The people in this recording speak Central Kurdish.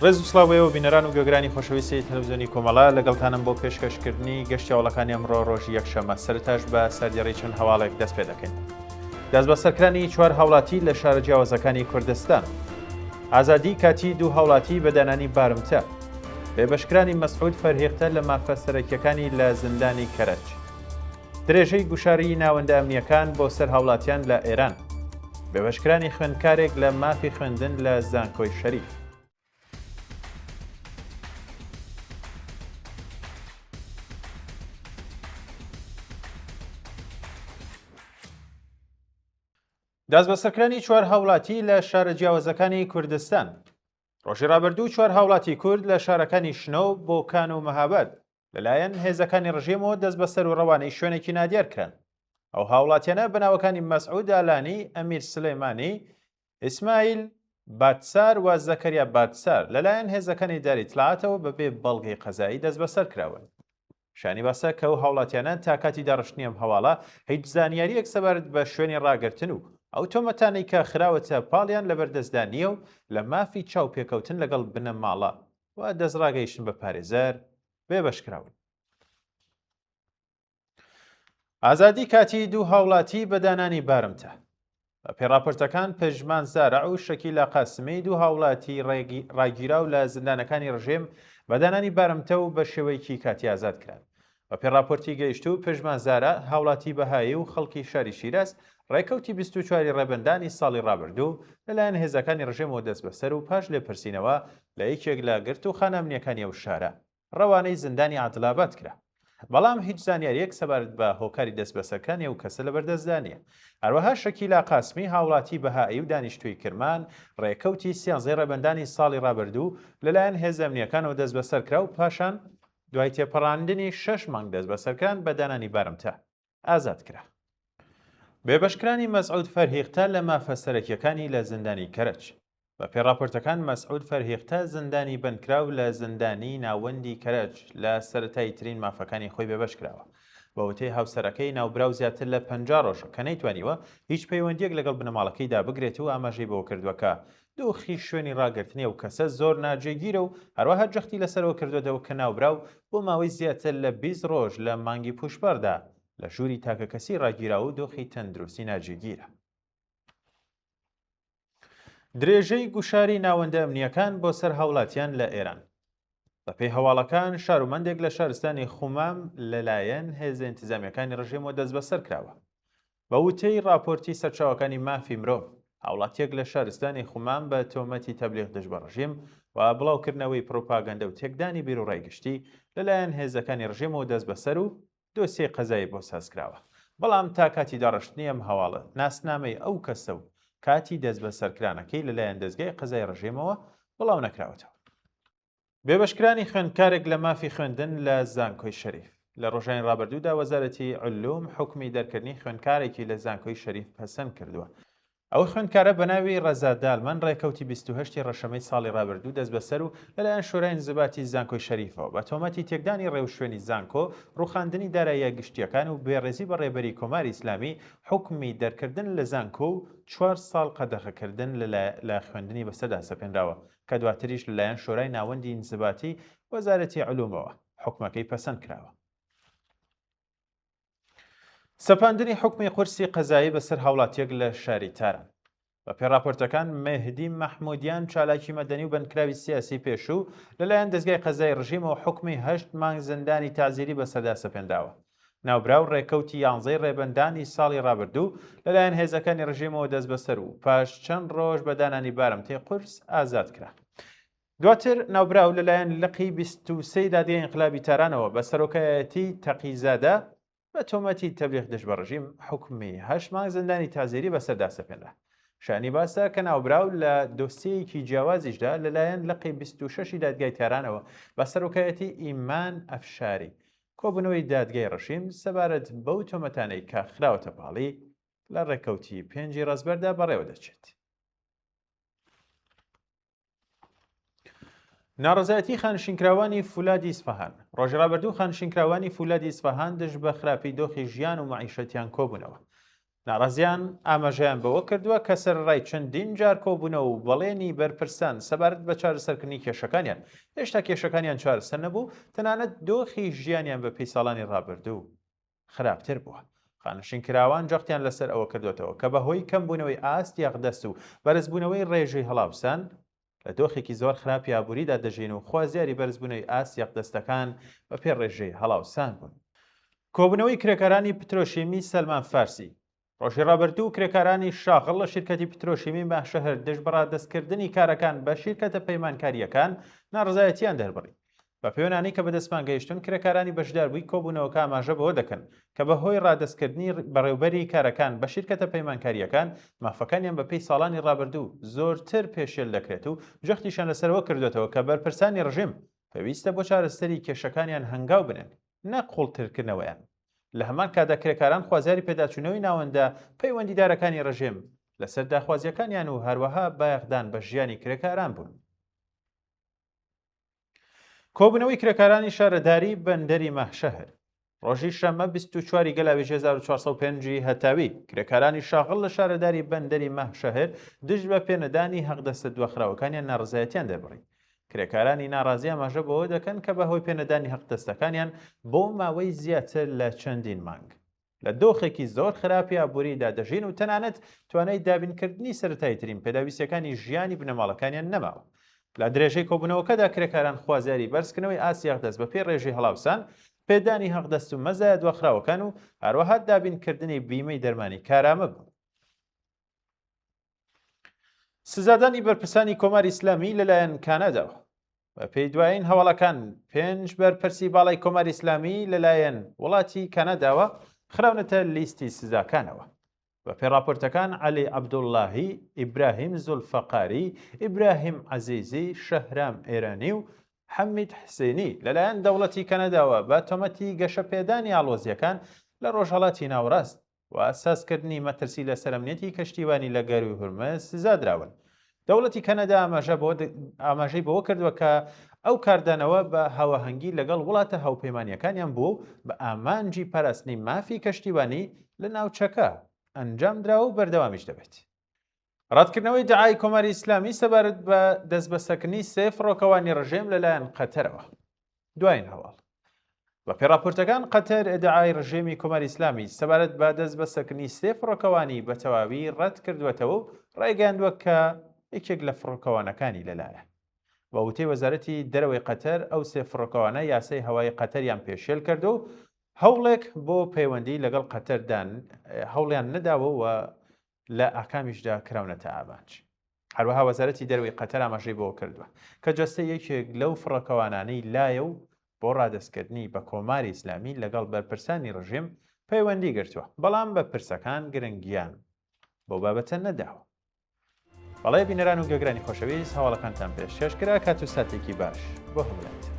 ڕێز و سڵاوەیەوە بینەران و گوێگرانی خۆشەویستی تەلەڤیزیۆنی کۆمەڵا لەگەڵتانم بۆ پێشکەشکردنی گەشتی هەوڵەکانی ئەمڕۆ ڕۆژی یەکشەممە سەرتاش بە سەردێڕی چەند هەواڵێک دەست پێ دەکەین. دەست بە سەرکرانی 4 هاوڵاتی لە شارە جیاوازەکانی کوردستان، ئازادی کاتی 2 هاوڵاتی بەدانانی بارمتە، بێبەشکرانی مەسعود فەرهێختە لە مافە سەرەکیەکانی لە زیندانی کەرەج، درێژەی گوشاری ناوەندە ئەمنیەکان بۆ سەر هاوڵاتیان لە ئێران، بێبەشکرانی خوێندکارێک لە مافی خوێندن لە زانکۆی شەریف. دەست بە سەرکرانی 4 هاوڵاتی لە شارە جیاوازەکانی کوردستان. ڕۆژی ڕابردوو 4 هاوڵاتی کورد لە شارەکانی شنۆ، بۆکان و مەهاباد لەلایەن هێزەکانی ڕژێمەوە دەست بەسەر و ڕەوانەی شوێنێکی نادیار کران. ئەو هاوڵاتیانە بەناوەکانی مەسعود ئالانی، ئەمیر سلەیمانی، ئیسماعیل باتسار و زەکەریا باتسار لەلایەن هێزەکانی داری تڵاتەوە بەبێ بەڵگەی قەزایی دەست بەسەر کراون. شانی باسە کە ئەو هاوڵاتیانە تا کاتی داڕشتنی ئەم هەواڵە هیچ زانیاریەک سەبارەت بە شوێنی ڕاگرتن و ئەو تۆمەتانەی کە خراوەتە پاڵیان لەبەردەستدا نییە و لە مافی چاو پێکەوتن لەگەڵ بنە ماڵە و دەستڕاگەیشتن بە پارێزەر بێبەشکراون. ئازادی کاتی 2 هاوڵاتی بەدانانی بارمتە. بە پێڕاپۆرتەکان پژمان زارع و شەکیلا قاسمی 2 هاوڵاتی ڕاگیراو لە زیندانەکانی ڕژێم بەدانانی بارمتە و بە شێوەیەکی کاتی ئازاد کران. بە پێڕاپۆرتی گەیشت و پژمان زارە هاوڵاتی بەهایی و خەڵکی شاری شیراز ڕێکەوتی 24 ڕێبەندانی ساڵی ڕابردوو لەلایەن هێزەکانی ڕژێمەوە دەست بەسەر و پاش لێپرسینەوە لە یەکێک لە گرت و خانەمنیەکانی ئەو شارە ڕەوانەی زیندانی عادڵاباد کرا. بەڵام هیچ زانیاریەک سەبارەت بە هۆکاری دەست بەسەرکانی ئەو کەسە لەبەردەستدانیە. هەروەها شەکیلا قاسمی هاوڵاتی بەهایی و دانیشتووی کرمان ڕێکەوتی 13 ڕێبەندانی ساڵی ڕابردوو لەلایەن هێزە ئەمنیەکانەوە دەست بەسەر کرا و پاشان دوای تێپەڕاندنی 6 مانگ دەست بەسەرکان بەدانانی بارمتە ئازاد کرا. بێبەشکرانی مەسعود فەرهێختە لە مافە سەرەکیەکانی لە زیندانی کەرەج. بە پێڕاپۆرتەکان مەسعود فەرهێختە زیندانی بەندکراو لە زیندانی ناوەندی کەرەج لە سەرەتایی ترین مافەکانی خۆی بێبەش کراوە. بە وتەی هاوسەرەکەی ناوبراو زیاتر لە 50 ڕۆژە کە نەیتوانیوە هیچ پەیوەندیەک لەگەڵ بنەماڵەکەیدا بگرێت و ئاماژەی بەوە کردووەکە دۆخی شوێنی ڕاگررتنی و کەسە زۆر ناجێگیرە و هەروەها جەختی لەسەرەوە کردوێتەوە کە ناوبراو بۆ ماوەی زیاتر لە 20 ڕۆژ لە مانگی پوشبەردا لە ژووری تاکە کەسی ڕاگیراوە و دۆخی تەندروستی ناجێگیرە. درێژەی گوشاری ناوەندە ئەمنیەکان بۆ سەر هاوڵاتیان لە ئێران. بە پێی هەواڵەکان شارومەندێک لە شارستانی خومام لەلایەن هێزە ئینتیزامیەکانی ڕژێمەوە دەست بەسەر کراوە. بە وتەی راپۆرتی سەرچاوەکانی مافی مرۆڤ، هاوڵاتیەک لە شارستانی خومام بە تۆمەتی تەبلیغ دژ بە ڕژیم و بڵاوکردنەوەی پرۆپاگەندە و تێکدانی بیر و ڕایگشتی لەلایەن هێزەکانی ڕژێمەوە دەست بەسەر و دۆسیە قەزایی بۆ سازکراوە. بەڵام تا کاتی داڕشتنی ئەم هەواڵە ناسنامەی ئەو کەسە و کاتی دەست بە سەرکرانەکەی لەلایەن دەستگای قەزای ڕژێمەوە بڵاو نەکراوەتەوە. بێبەشکرانی خوێندکارێک لە مافی خوێندن لە زانکۆی شەریف. لە ڕۆژانی ڕابردوودا وەزارەتی علوم حکمی دەرکردنی خوێندکارێکی لە زانکۆی شەریف پەسەند کردووە. ئەو خوێندکارە بە ناوی ڕەزا دالمان ڕێکەوتی 28 ڕەشەمەی ساڵی ڕابردوو دەست بەسەر و لەلایەن شۆرای نزباتی زانکۆی شەریفەوە بە تۆمەتی تێکدانی ڕێوشوێنی زانکۆ، ڕووخاندنی داراییە گشتیەکان و بێڕێزی بە ڕێبەری کۆماری ئیسلامی حکمی دەرکردن لە زانکۆ و 4 ساڵ قەدەغەکردن لە خوێندنی بەسەردا سەپێنراوە کە دواتریش لەلایەن شۆرای ناوەندی نزباتی وەزارەتی علومەوە حکمەکەی پەسەند کراوە. سەپاندنی حکمی قورسی قەزایی بەسەر هاوڵاتیەک لە شاری تاران. بە پێڕاپۆرتەکان مەهدی مەحمودیان چالاکی مەدەنی و بەندکراوی سیاسی پێشوو لەلایەن دەستگای قەزای ڕژیمەوە حکمی 8 مانگ زیندانی تازیری بەسەردا سەپێنداوە. ناوبراو ڕێکەوتی 11 ڕێبەندانی ساڵی ڕابردوو لەلایەن هێزەکانی ڕژیمەوە دەست بەسەر و پاش چەند ڕۆژ بەدانانی بارمتەی قورس ئازاد کرا. دواتر ناوبراو لەلایەن لقی 23 دادگای ئینقلابی تارانەوە بە سەرۆکایەتی تەقیزادە بە تۆمەتی تەبلیغ دژ بە ڕژیم حکمی 8 مانگ زیندانی تازیری بەسەردا سەپێنرا. شانی باسە کە ناوبراو لە دۆسیەیەکی جیاوازیشدا لەلایەن لقی 26 دادگای تارانەوە بە سەرۆکایەتی ئیمان ئەفشاری کۆبوونەوەی دادگای ڕەشیم سەبارەت بەو تۆمەتانەی کە خراوەتە پاڵی لە ڕێکەوتی 5 ڕەزبەردا بەڕێوە دەچێت. ناڕەزایەتی خانشینکراوانی فولادی ئیسفەهان. ڕۆژی ڕابردوو خانشینکراوانی فولادی ئیسفەهان دژ بە خراپی دۆخی ژیان و مەعیشەتیان کۆبوونەوە. ناڕازیان ئاماژەیان بەوە کردووە کە سەرڕای چەندین جار کۆبوونەوە و بەڵێنی بەرپرسان سەبارەت بە چارەسەرکردنی کێشەکانیان هێشتا کێشەکانیان چارەسەر نەبوو، تەنانەت دۆخی ژیانیان بە پێی ساڵانی ڕابردوو خراپتر بووە. خانشینکراوان جەختیان لەسەر ئەوە کردوێتەوە کە بەهۆی کەمبوونەوەی ئاست یاغدەست و بەرزبوونەوەی ڕێژەی هەڵاوسان لە دۆخێکی زۆر خراپ یابووریدا دەژین و خوازیاری بەرزبوونەوەی ئاست یاغدەستەکان بە پێ ڕێژەی هەڵاوسان بوون. کۆبوونەوەی کرێکارانی پترۆشیمی سەلمان فارسی ڕۆژی ڕابردوو کرێکارانی شاغڵ لە شیرکەتی پترۆشیمی ماهشەهر دژ بەڕادەستکردنی کارەکان بە شیرکەتە پەیمانکاریەکان ناڕزایەتیان دەربڕی. بە پەیوەندانەی کە بەدەستمان گەیشتون کرێکارانی بەشداربووی کۆبوونەوەکە ئاماژە بەوە دەکەن کە بەهۆی ڕادەستکردنی بەڕێوەبەری کارەکان بە شیرکەتە پەیمانکاریەکان مافەکانیان بە پێی ساڵانی ڕابردوو زۆرتر پێشێل دەکرێت و جەختیشان لەسەرەوە کردوێتەوە کە بەرپرسانی ڕژیم پێویستە بۆ چارەسەری کێشەکانیان هەنگاو بنن نەک قوڵترکردنەوەیان. لە هەمان کادا کرێکاران خوازیاری پێداچوونەوەی ناوەندە پەیوەندیدارەکانی ڕژیم لەسەر داخوازیەکانیان و هەروەها بایەخدان بە ژیانی کرێکاران بوون. کۆبوونەوەی کرێکارانی شارەداری بەندەری ماهشەهر ڕۆژی شەمە 24 گەلاوی 1405 هەتاوی کرێکارانی شاغڵ لە شارەداری بەندەری ماهشەهر دژ بە پێنەدانی هەقدەستە دووەخراوەکانیان ناڕزایەتیان دەبڕی. کرێکارانی ناڕازی ئاماژە بەوە دەکەن کە بەهۆی پێنەدانی هەقدەستەکانیان بۆ ماوەی زیاتر لە چەندین مانگ لە دۆخێکی زۆر خراپی ئابووریدا دەژین و تەنانەت توانای دابینکردنی سەرەتاییترین پێداویستیەکانی ژیانی بنەماڵەکانیان نەماوە. لە درێژەی کۆبوونەوەکەدا کرێکاران خوازیاری بەرزکردنەوەی ئاست یاغدەست بە پێ ڕێژەی هەڵاوسان، پێدانی هەقدەست و مەزایە دووەخراوەکان و هەروەها دابینکردنی بیمەی دەرمانی کارامە بوو. سزادانی بەرپرسانی کۆماری ئیسلامی لەلایەن کاناداوە. بە پێی دوایین هەواڵەکان 5 بەرپرسی باڵای کۆماری ئیسلامی لەلایەن وڵاتی کاناداوە خراونەتە لیستی سزاکانەوە. بە پێڕاپۆرتەکان عەلی عەبدوڵڵاهی، ئیبراهیم زولفەقاری، ئیبراهیم عەزیزی، شەهرام ئێرانی و حەمید حسێنی لەلایەن دەوڵەتی کەنەداوە بە تۆمەتی گەشەپێدانی ئاڵۆزیەکان لە ڕۆژهەڵاتی ناوەڕاست و ئاساسکردنی مەترسی لە سەرەمنێتی کەشتیوانی لە گەروی هورمز سزادراون. دەوڵەتی کەنەدا ئاماژەی بەوە کردووە کە ئەو کاردانەوە بە هاوەهەنگی لەگەڵ وڵاتە هاوپەیمانیەکانیان بوو بە ئامانجی پاراستنی مافی کەشتیوانی لە ناوچەکە ئەنجام درا و بەردەوامیش دەبێت. ڕاتکردنەوەی دەعای کۆماری ئیسلامی سەبارەت بە دەستبەسەکردنی 3 فڕۆکەوانی ڕژیم لەلایەن قەتەرەوە. دوایین هەواڵ بە پێڕاپۆرتەکان قەتەر ئیدعای ڕژیمی کۆماری ئیسلامی سەبارەت بە دەستبەسەکردنی 3 فڕۆکەوانی بە تەواوی ڕەت کردوێتەوە و ڕایگەیاندووە کە یەکێک لە فڕۆکەوانەکانی لەلایە. بە وتەی وەزارەتی دەرەوەی قەتەر ئەو 3 فڕۆکەوانە یاسای هەوای قەتەریان پێشێل کردو و هەوڵێک بۆ پەیوەندی لەگەڵ قەتەردان هەوڵیان نەداوە و لە ئاکامیشدا کراونەتە ئامانج. هەروەها وەزارەتی دەرەوەی قەتەر ئاماژەی بۆ کردووە کە جەستەی یەکێک لەو فڕۆکەوانانەی لایە و بۆ ڕادەستکردنی بە کۆماری ئیسلامی لەگەڵ بەرپرسانی ڕژیم پەیوەندی گرتووە، بەڵام بەرپرسەکان گرنگیان بەو بابەتە نەداوە. بەڵێ بینەران و گەگرانی خۆشەویست، هەواڵەکانتان پێشکەش کرا، کات و ساتێکی باش بۆ هەموویان.